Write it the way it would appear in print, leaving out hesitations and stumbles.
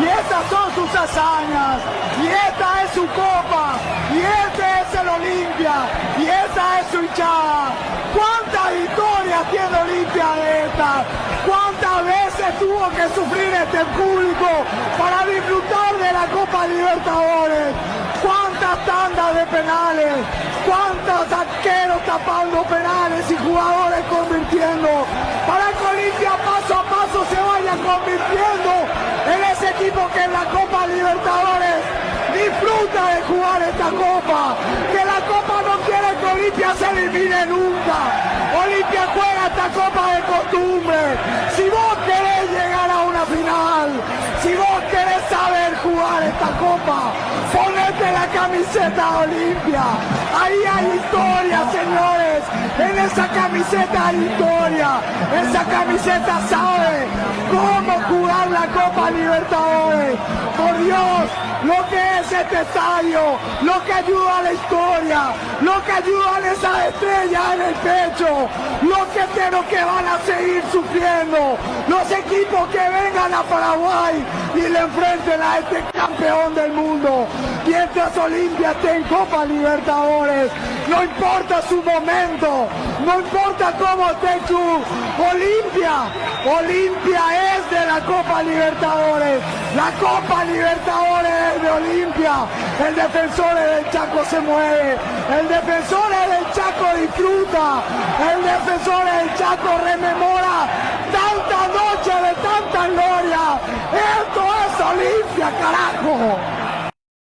y estas son sus hazañas, y esta es su copa, y este es el Olimpia, y esta es su hinchada. ¿Cuántas victorias tiene Olimpia de esta? ¿Cuántas veces tuvo que sufrir este público para disfrutar de la Copa Libertadores? ¿Cuántas tandas de penales? ¿Cuántos arqueros tapando penales y jugadores convirtiendo? Para que Olimpia paso a paso se vaya convirtiendo en ese equipo que en la Copa Libertadores disfruta de jugar esta Copa. Que la Copa no quiere que Olimpia se elimine nunca. Olimpia juega esta Copa de costumbre. Si vos querés llegar a una final, si vos querés saber jugar esta Copa, ponete la camiseta de Olimpia. Ahí hay historia, señores. En esa camiseta hay historia. Esa camiseta sabe cómo jugar la Copa Libertadores. Por Dios, lo que es este estadio, lo que ayuda a la historia, lo que ayuda a esa estrella en el pecho, los que van a seguir sufriendo, los equipos que vengan a Paraguay y le enfrenten a este campeón del mundo. Mientras Olimpia esté en Copa Libertadores, no importa su momento, no importa cómo esté el club, Olimpia es de la Copa Libertadores. La Copa Libertadores es de Olimpia. El defensor del Chaco se mueve, el defensor del Chaco disfruta, el defensor del Chaco rememora tanta noche de tanta gloria. Esto es Olimpia, carajo.